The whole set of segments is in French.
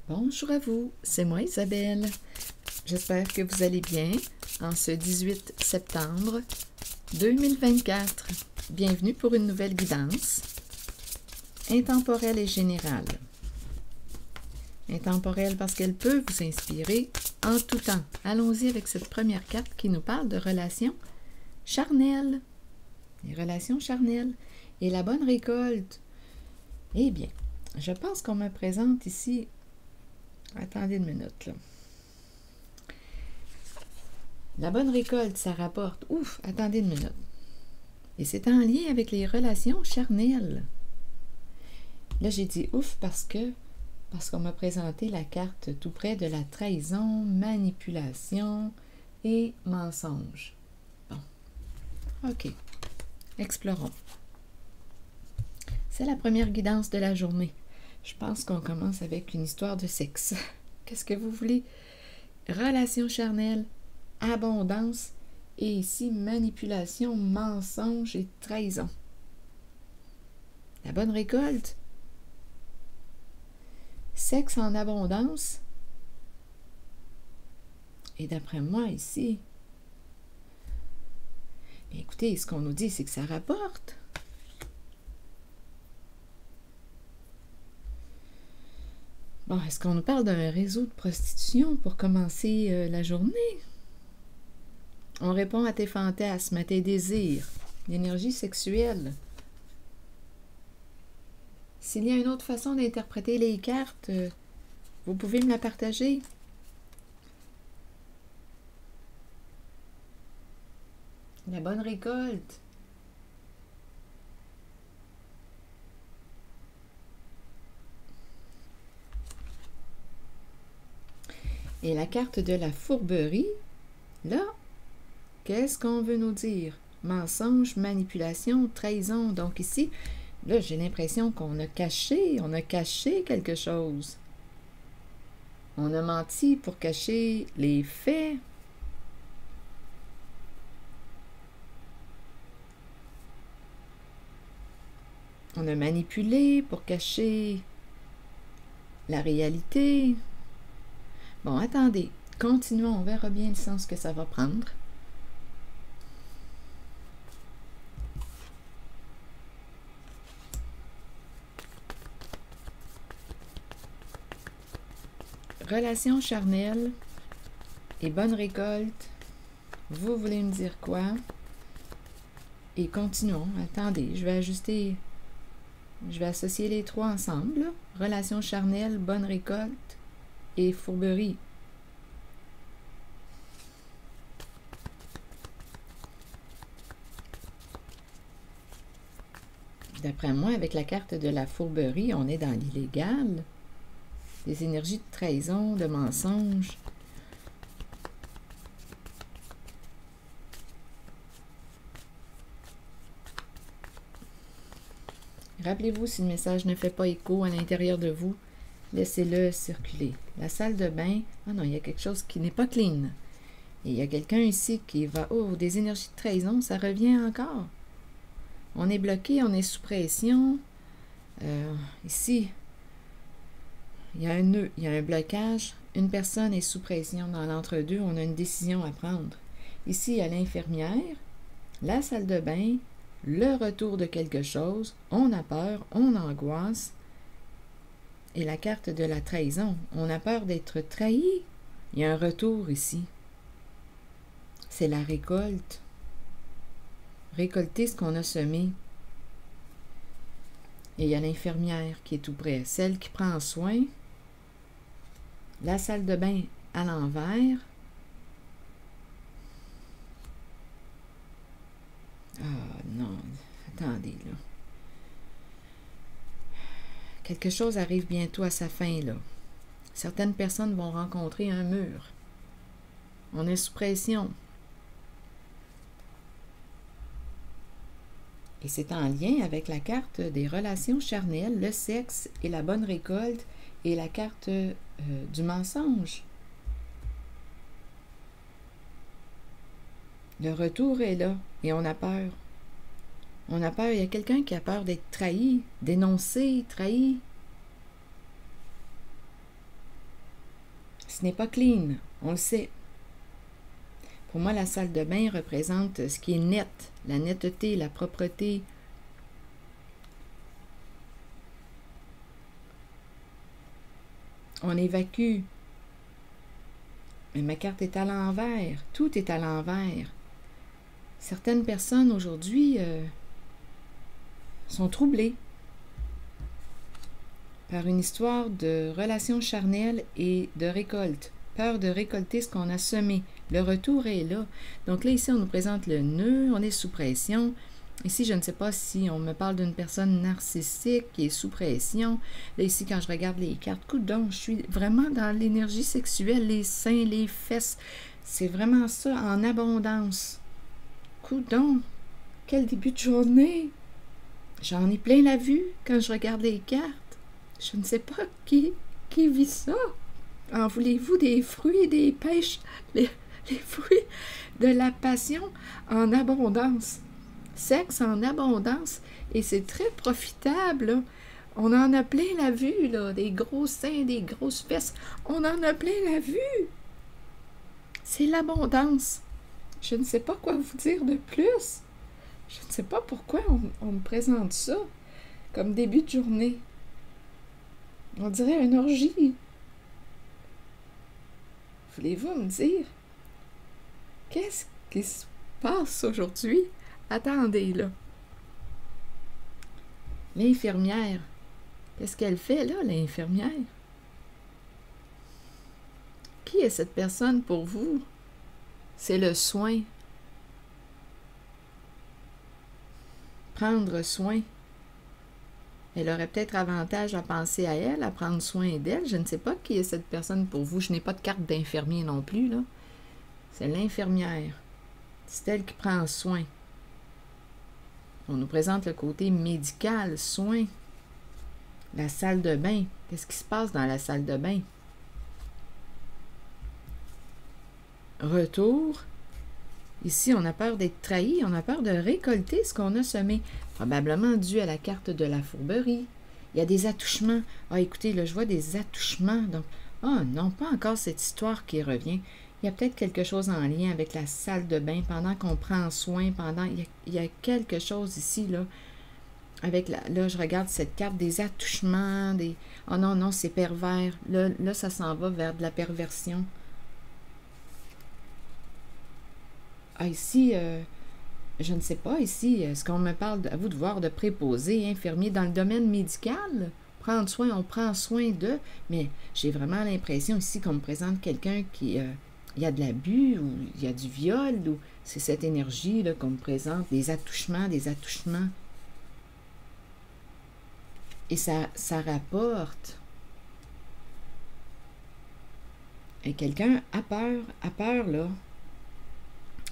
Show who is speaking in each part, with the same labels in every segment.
Speaker 1: Bonjour à vous, c'est moi Isabelle. J'espère que vous allez bien en ce 18 septembre 2024. Bienvenue pour une nouvelle guidance intemporelle et générale. Intemporelle parce qu'elle peut vous inspirer en tout temps. Allons-y avec cette première carte qui nous parle de relations charnelles. Les relations charnelles et la bonne récolte. Eh bien, je pense qu'on me présente ici. Attendez une minute, là. La bonne récolte, ça rapporte. Ouf, attendez une minute. Et c'est en lien avec les relations charnelles. Là, j'ai dit ouf parce qu'on m'a présenté la carte tout près de la trahison, manipulation et mensonge. Bon. OK. Explorons. C'est la première guidance de la journée. Je pense qu'on commence avec une histoire de sexe. Qu'est-ce que vous voulez? Relation charnelle, abondance, et ici, manipulation, mensonge et trahison. La bonne récolte? Sexe en abondance. Et d'après moi, ici, bien, écoutez, ce qu'on nous dit, c'est que ça rapporte. Bon, est-ce qu'on nous parle d'un réseau de prostitution pour commencer la journée? On répond à tes fantasmes, à tes désirs, l'énergie sexuelle. S'il y a une autre façon d'interpréter les cartes, vous pouvez me la partager. La bonne récolte. Et la carte de la fourberie, là, qu'est-ce qu'on veut nous dire? Mensonge, manipulation, trahison. Donc ici, là, j'ai l'impression qu'on a caché quelque chose. On a menti pour cacher les faits. On a manipulé pour cacher la réalité. Bon, attendez, continuons, on verra bien le sens que ça va prendre. Relation charnelle et bonne récolte. Vous voulez me dire quoi? Et continuons. Attendez, je vais associer les trois ensemble. Là. Relation charnelle, bonne récolte et fourberie. D'après moi, avec la carte de la fourberie, on est dans l'illégal. Des énergies de trahison, de mensonge. Rappelez-vous, si le message ne fait pas écho à l'intérieur de vous, laissez-le circuler. La salle de bain, ah non, il y a quelque chose qui n'est pas clean. Et il y a quelqu'un ici qui va, oh, des énergies de trahison, ça revient encore. On est bloqué, on est sous pression. Ici, il y a un nœud, il y a un blocage. Une personne est sous pression dans l'entre-deux, on a une décision à prendre. Ici, il y a l'infirmière, la salle de bain, le retour de quelque chose, on a peur, on angoisse. Et la carte de la trahison, on a peur d'être trahi. Il y a un retour ici. C'est la récolte. Récolter ce qu'on a semé. Et il y a l'infirmière qui est tout près, celle qui prend soin. La salle de bain à l'envers. Ah non, attendez là. Quelque chose arrive bientôt à sa fin là. Certaines personnes vont rencontrer un mur. On est sous pression. Et c'est en lien avec la carte des relations charnelles, le sexe et la bonne récolte et la carte du mensonge. Le retour est là et on a peur. On a peur, il y a quelqu'un qui a peur d'être trahi, dénoncé, trahi. Ce n'est pas clean, on le sait. Pour moi, la salle de bain représente ce qui est net, la netteté, la propreté. On évacue. Mais ma carte est à l'envers. Tout est à l'envers. Certaines personnes aujourd'hui sont troublées par une histoire de relations charnelles et de récolte. Peur de récolter ce qu'on a semé. Le retour est là. Donc là, ici, on nous présente le nœud, on est sous pression. Ici, je ne sais pas si on me parle d'une personne narcissique qui est sous pression. Là, ici, quand je regarde les cartes, coudonc, je suis vraiment dans l'énergie sexuelle, les seins, les fesses. C'est vraiment ça, en abondance. Coudonc, quel début de journée! J'en ai plein la vue quand je regarde les cartes. Je ne sais pas qui vit ça. En voulez-vous des fruits, des pêches, les fruits de la passion en abondance. Sexe en abondance. Et c'est très profitable, là. On en a plein la vue, là. Des gros seins, des grosses fesses. On en a plein la vue. C'est l'abondance. Je ne sais pas quoi vous dire de plus. Je ne sais pas pourquoi on me présente ça comme début de journée. On dirait une orgie. Voulez-vous me dire qu'est-ce qui se passe aujourd'hui? Attendez, là. L'infirmière. Qu'est-ce qu'elle fait, là, l'infirmière? Qui est cette personne pour vous? C'est le soin. Prendre soin. Elle aurait peut-être avantage à penser à elle, à prendre soin d'elle. Je ne sais pas qui est cette personne pour vous. Je n'ai pas de carte d'infirmier non plus, là. C'est l'infirmière. C'est elle qui prend soin. On nous présente le côté médical, soin. La salle de bain. Qu'est-ce qui se passe dans la salle de bain? Retour. Ici, on a peur d'être trahi, on a peur de récolter ce qu'on a semé. Probablement dû à la carte de la fourberie. Il y a des attouchements. Ah, écoutez, là, je vois des attouchements. Donc, ah non, pas encore cette histoire qui revient. Il y a peut-être quelque chose en lien avec la salle de bain pendant qu'on prend soin, il y a quelque chose ici, là. Avec là, je regarde cette carte, des attouchements, des... Oh non, non, c'est pervers. Là, ça s'en va vers de la perversion. Ah, ici, je ne sais pas, ici, est-ce qu'on me parle, à vous de voir, de préposé, infirmier dans le domaine médical? Prendre soin, on prend soin d'eux, mais j'ai vraiment l'impression ici qu'on me présente quelqu'un qui, il y a de l'abus, ou il y a du viol, ou c'est cette énergie là qu'on me présente, des attouchements. Et ça rapporte. Et quelqu'un a peur, là,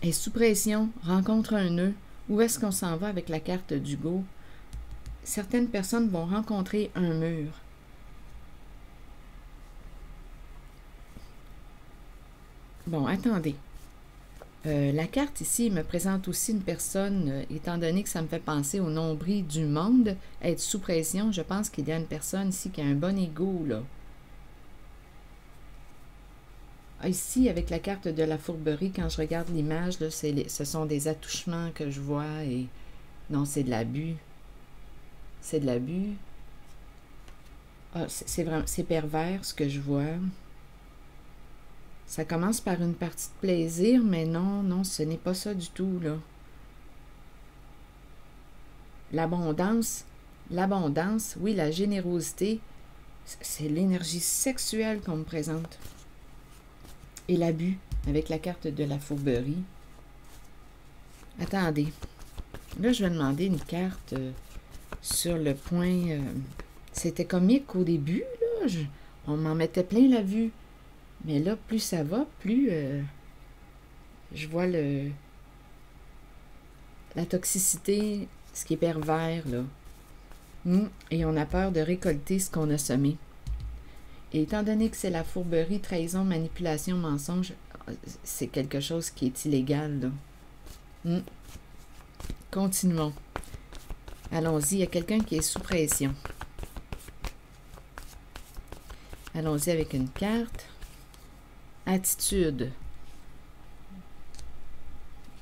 Speaker 1: est sous pression, rencontre un nœud. Où est-ce qu'on s'en va avec la carte d'Hugo? Certaines personnes vont rencontrer un mur. Bon, attendez. La carte ici me présente aussi une personne, étant donné que ça me fait penser au nombril du monde, être sous pression, je pense qu'il y a une personne ici qui a un bon ego, là. Ici, avec la carte de la fourberie, quand je regarde l'image, là, ce sont des attouchements que je vois et... Non, c'est de l'abus. C'est de l'abus. Ah, c'est pervers, ce que je vois. Ça commence par une partie de plaisir, mais non, ce n'est pas ça du tout, là. L'abondance, oui, la générosité, c'est l'énergie sexuelle qu'on me présente. Et l'abus, avec la carte de la fourberie. Attendez. Là, je vais demander une carte sur le point... c'était comique au début, là. On m'en mettait plein la vue. Mais là, plus ça va, plus je vois la toxicité, ce qui est pervers, là. Et on a peur de récolter ce qu'on a semé. Et étant donné que c'est la fourberie, trahison, manipulation, mensonge, c'est quelque chose qui est illégal, là. Continuons. Allons-y, il y a quelqu'un qui est sous pression. Allons-y avec une carte. Attitude.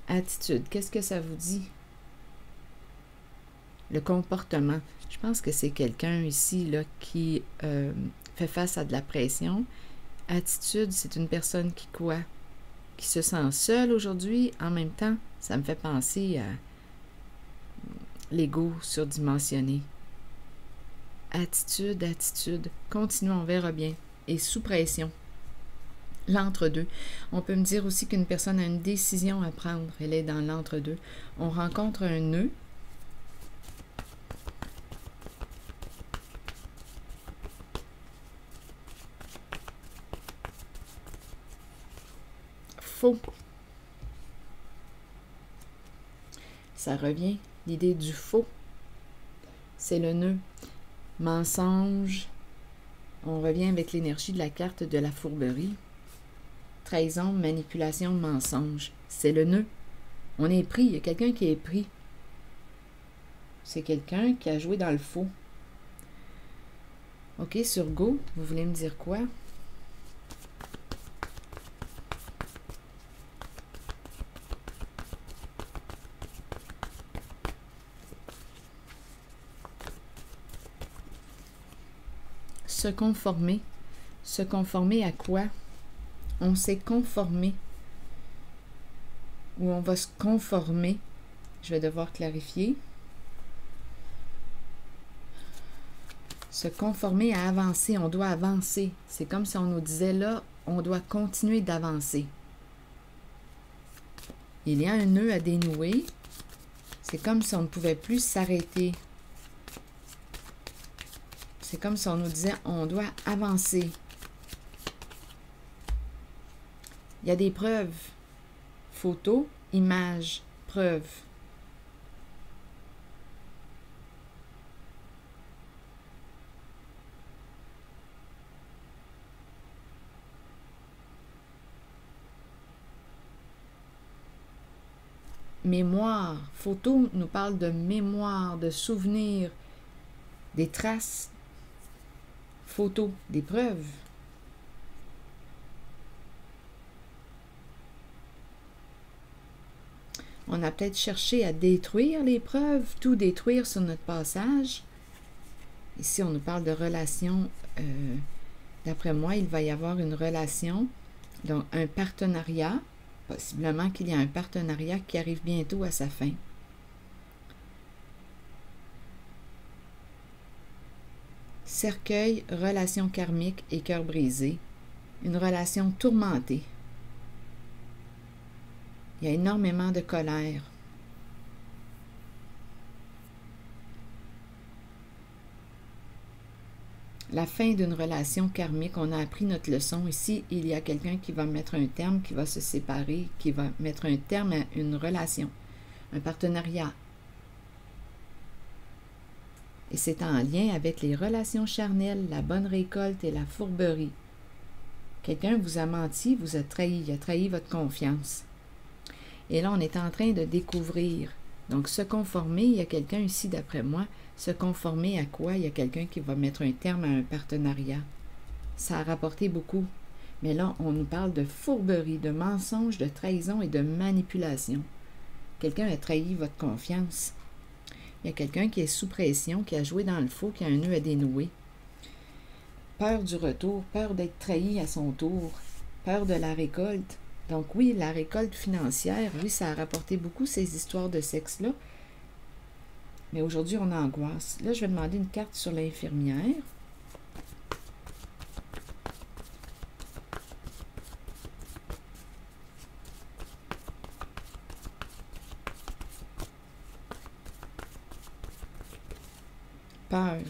Speaker 1: Attitude. Qu'est-ce que ça vous dit? Le comportement. Je pense que c'est quelqu'un ici là, qui fait face à de la pression. Attitude, c'est une personne qui quoi? Qui se sent seule aujourd'hui. En même temps, ça me fait penser à l'ego surdimensionné. Attitude, attitude. Continuons, on verra bien. Et sous pression. L'entre-deux. On peut me dire aussi qu'une personne a une décision à prendre. Elle est dans l'entre-deux. On rencontre un nœud. Faux. Ça revient, l'idée du faux. C'est le nœud. Mensonge. On revient avec l'énergie de la carte de la fourberie. Trahison, manipulation, mensonge. C'est le nœud. On est pris. Il y a quelqu'un qui est pris. C'est quelqu'un qui a joué dans le faux. OK, sur Go, vous voulez me dire quoi? Se conformer. Se conformer à quoi? On s'est conformé. Ou on va se conformer. Je vais devoir clarifier. Se conformer à avancer. On doit avancer. C'est comme si on nous disait là, on doit continuer d'avancer. Il y a un nœud à dénouer. C'est comme si on ne pouvait plus s'arrêter. C'est comme si on nous disait, on doit avancer. Il y a des preuves. Photos, images, preuves. Mémoire. Photo nous parle de mémoire, de souvenirs, des traces. Photos, des preuves. On a peut-être cherché à détruire les preuves, tout détruire sur notre passage. Ici, on nous parle de relation. D'après moi, il va y avoir une relation, donc un partenariat. Possiblement qu'il y a un partenariat qui arrive bientôt à sa fin. Cercueil, relation karmique et cœur brisé. Une relation tourmentée. Il y a énormément de colère. La fin d'une relation karmique, on a appris notre leçon. Ici, il y a quelqu'un qui va mettre un terme, qui va se séparer, qui va mettre un terme à une relation, un partenariat. Et c'est en lien avec les relations charnelles, la bonne récolte et la fourberie. Quelqu'un vous a menti, vous a trahi, il a trahi votre confiance. Et là, on est en train de découvrir. Donc, se conformer, il y a quelqu'un ici, d'après moi, se conformer à quoi? Il y a quelqu'un qui va mettre un terme à un partenariat. Ça a rapporté beaucoup. Mais là, on nous parle de fourberie, de mensonge, de trahison et de manipulation. Quelqu'un a trahi votre confiance. Il y a quelqu'un qui est sous pression, qui a joué dans le faux, qui a un nœud à dénouer. Peur du retour, peur d'être trahi à son tour, peur de la récolte. Donc oui, la récolte financière, oui, ça a rapporté beaucoup ces histoires de sexe-là. Mais aujourd'hui, on angoisse. Là, je vais demander une carte sur l'infirmière. Peur.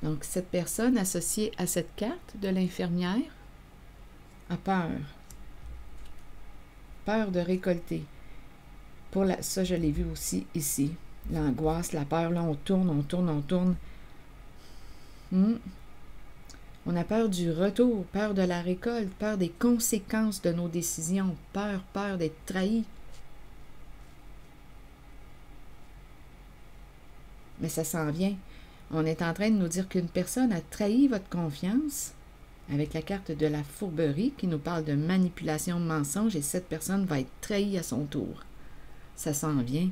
Speaker 1: Donc, cette personne associée à cette carte de l'infirmière a peur. Peur de récolter. Ça, je l'ai vu aussi ici. L'angoisse, la peur, là, on tourne, on tourne, on tourne. On a peur du retour, peur de la récolte, peur des conséquences de nos décisions, peur d'être trahi. Mais ça s'en vient. On est en train de nous dire qu'une personne a trahi votre confiance. avec la carte de la fourberie qui nous parle de manipulation, mensonge, et cette personne va être trahie à son tour. Ça s'en vient.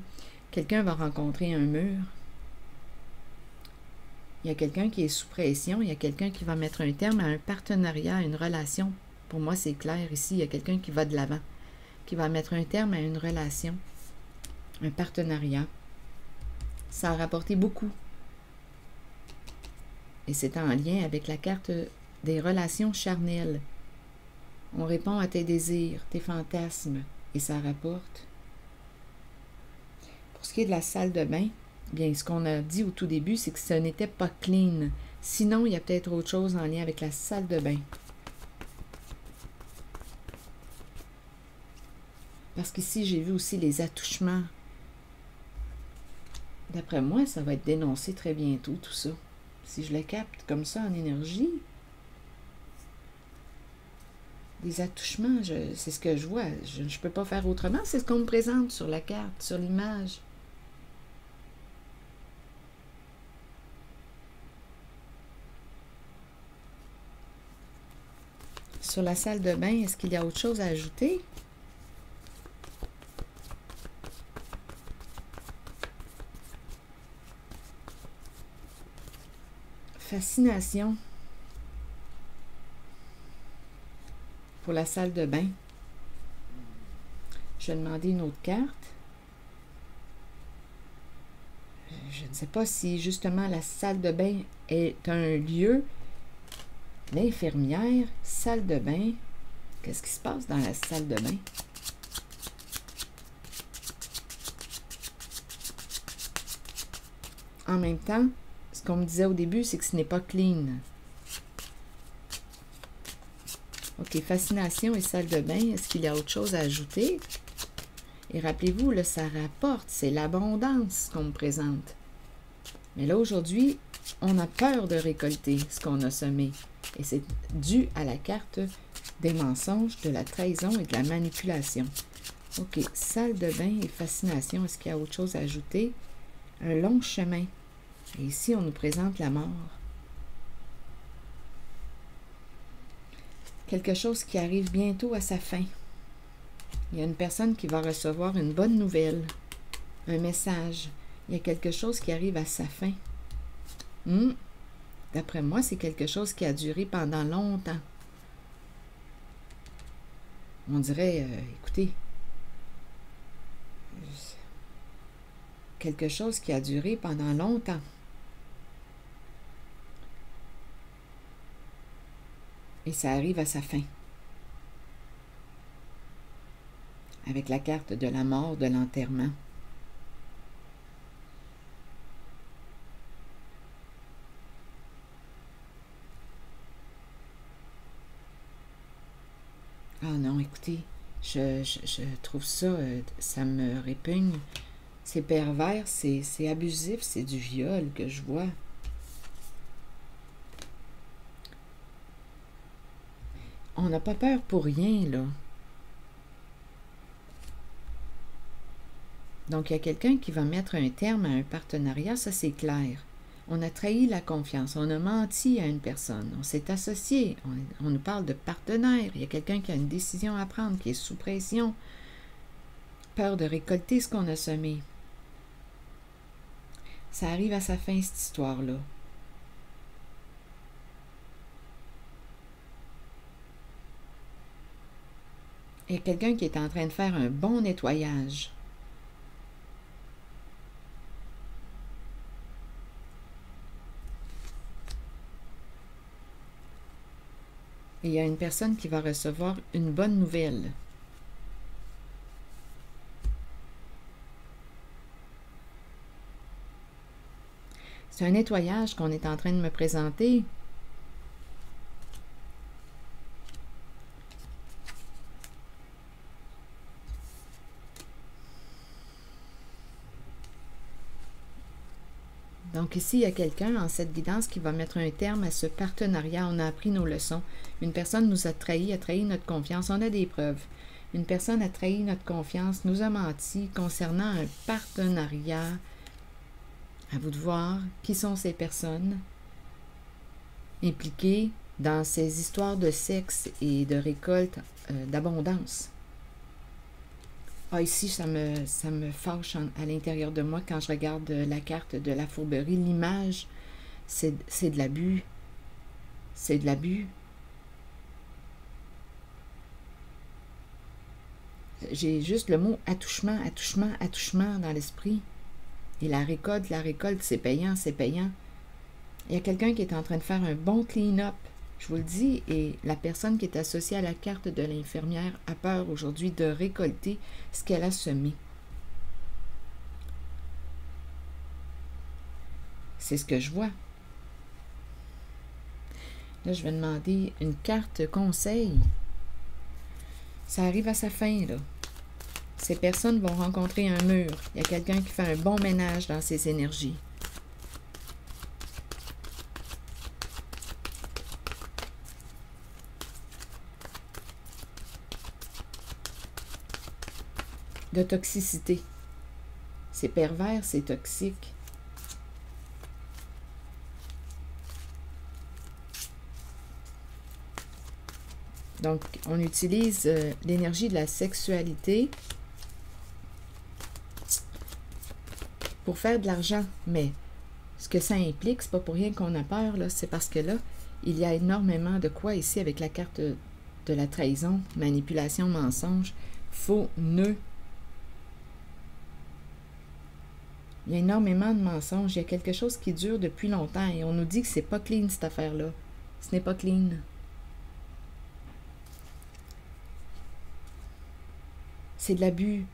Speaker 1: Quelqu'un va rencontrer un mur. Il y a quelqu'un qui est sous pression. Il y a quelqu'un qui va mettre un terme à un partenariat, à une relation. Pour moi, c'est clair ici. Il y a quelqu'un qui va de l'avant, qui va mettre un terme à une relation, un partenariat. Ça a rapporté beaucoup. Et c'est en lien avec la carte des relations charnelles. On répond à tes désirs, tes fantasmes, et ça rapporte. Pour ce qui est de la salle de bain, bien, ce qu'on a dit au tout début, c'est que ce n'était pas clean. Sinon, il y a peut-être autre chose en lien avec la salle de bain. Parce qu'ici, j'ai vu aussi les attouchements. D'après moi, ça va être dénoncé très bientôt, tout ça. Si je le capte comme ça en énergie, des attouchements, c'est ce que je vois. Je ne peux pas faire autrement. C'est ce qu'on me présente sur la carte, sur l'image. Sur la salle de bain, est-ce qu'il y a autre chose à ajouter? Fascination pour la salle de bain. Je vais demander une autre carte. Je ne sais pas si justement la salle de bain est un lieu. L'infirmière, salle de bain. Qu'est-ce qui se passe dans la salle de bain? En même temps, ce qu'on me disait au début, c'est que ce n'est pas clean. Ok, fascination et salle de bain. Est-ce qu'il y a autre chose à ajouter? Et rappelez-vous, là, ça rapporte. C'est l'abondance qu'on me présente. Mais là, aujourd'hui, on a peur de récolter ce qu'on a semé. Et c'est dû à la carte des mensonges, de la trahison et de la manipulation. Ok, salle de bain et fascination. Est-ce qu'il y a autre chose à ajouter? Un long chemin. Et ici, on nous présente la mort. Quelque chose qui arrive bientôt à sa fin. Il y a une personne qui va recevoir une bonne nouvelle, un message. Il y a quelque chose qui arrive à sa fin. D'après moi, c'est quelque chose qui a duré pendant longtemps. On dirait, écoutez, quelque chose qui a duré pendant longtemps. Et ça arrive à sa fin. Avec la carte de la mort, de l'enterrement. Ah non, écoutez, je trouve ça, ça me répugne. C'est pervers, c'est abusif, c'est du viol que je vois. On n'a pas peur pour rien, là. Donc, il y a quelqu'un qui va mettre un terme à un partenariat, ça c'est clair. On a trahi la confiance, on a menti à une personne, on s'est associé, on nous parle de partenaire, il y a quelqu'un qui a une décision à prendre, qui est sous pression, peur de récolter ce qu'on a semé. Ça arrive à sa fin, cette histoire-là. Il y a quelqu'un qui est en train de faire un bon nettoyage. Et il y a une personne qui va recevoir une bonne nouvelle. C'est un nettoyage qu'on est en train de me présenter. Donc ici, il y a quelqu'un en cette guidance qui va mettre un terme à ce partenariat. On a appris nos leçons. Une personne nous a trahi notre confiance. On a des preuves. Une personne a trahi notre confiance, nous a menti concernant un partenariat. À vous de voir qui sont ces personnes impliquées dans ces histoires de sexe et de récolte d'abondance. Ah, ici, ça me fâche à l'intérieur de moi quand je regarde la carte de la fourberie. L'image, c'est de l'abus. C'est de l'abus. J'ai juste le mot attouchement, attouchement, attouchement dans l'esprit. Et la récolte, c'est payant, c'est payant. Il y a quelqu'un qui est en train de faire un bon clean-up, je vous le dis, et la personne qui est associée à la carte de l'infirmière a peur aujourd'hui de récolter ce qu'elle a semé. C'est ce que je vois. Là, je vais demander une carte conseil. Ça arrive à sa fin, là. Ces personnes vont rencontrer un mur. Il y a quelqu'un qui fait un bon ménage dans ses énergies. De toxicité. C'est pervers, c'est toxique. Donc, on utilise l'énergie de la sexualité pour faire de l'argent. Mais ce que ça implique, c'est pas pour rien qu'on a peur, là. C'est parce que là, il y a énormément de quoi ici avec la carte de la trahison, manipulation, mensonge, faux, nœud. Il y a énormément de mensonges. Il y a quelque chose qui dure depuis longtemps et on nous dit que c'est pas clean, cette affaire-là. Ce n'est pas clean. C'est de l'abus.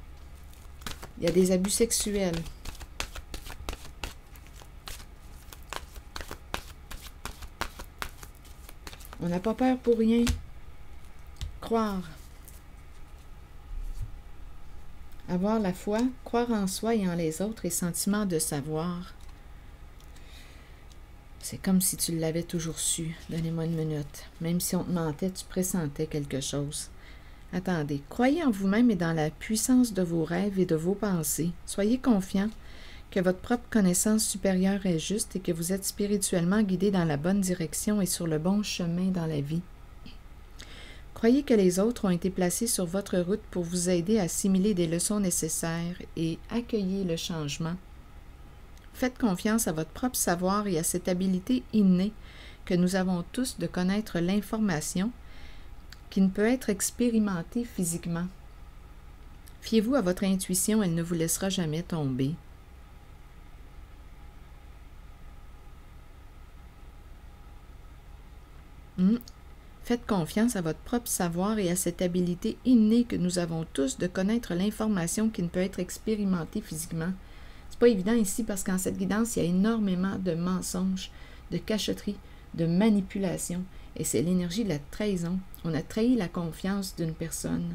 Speaker 1: Il y a des abus sexuels. On n'a pas peur pour rien. Croire. Avoir la foi, croire en soi et en les autres et sentiment de savoir. C'est comme si tu l'avais toujours su. Donnez-moi une minute. Même si on te mentait, tu pressentais quelque chose. Attendez. Croyez en vous-même et dans la puissance de vos rêves et de vos pensées. Soyez confiant que votre propre connaissance supérieure est juste et que vous êtes spirituellement guidé dans la bonne direction et sur le bon chemin dans la vie. Croyez que les autres ont été placés sur votre route pour vous aider à assimiler des leçons nécessaires et accueillez le changement. Faites confiance à votre propre savoir et à cette habileté innée que nous avons tous de connaître l'information qui ne peut être expérimentée physiquement. Fiez-vous à votre intuition, elle ne vous laissera jamais tomber. Faites confiance à votre propre savoir et à cette habileté innée que nous avons tous de connaître l'information qui ne peut être expérimentée physiquement. C'est pas évident ici parce qu'en cette guidance, il y a énormément de mensonges, de cachotteries, de manipulations. Et c'est l'énergie de la trahison. On a trahi la confiance d'une personne.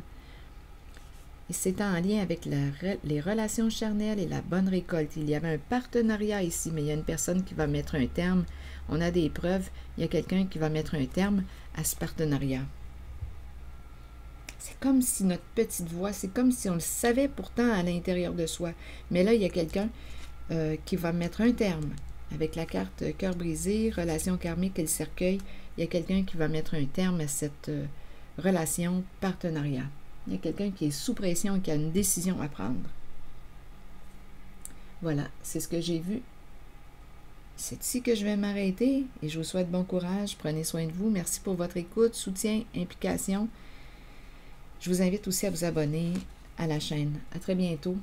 Speaker 1: Et c'est en lien avec les relations charnelles et la bonne récolte. Il y avait un partenariat ici, mais il y a une personne qui va mettre un terme. On a des preuves. Il y a quelqu'un qui va mettre un terme à ce partenariat. C'est comme si notre petite voix, c'est comme si on le savait pourtant à l'intérieur de soi. Mais là, il y a quelqu'un qui va mettre un terme. Avec la carte cœur brisé, relation karmique et le cercueil, il y a quelqu'un qui va mettre un terme à cette relation partenariat. Il y a quelqu'un qui est sous pression et qui a une décision à prendre. Voilà, c'est ce que j'ai vu. C'est ici que je vais m'arrêter et je vous souhaite bon courage. Prenez soin de vous. Merci pour votre écoute, soutien, implication. Je vous invite aussi à vous abonner à la chaîne. À très bientôt.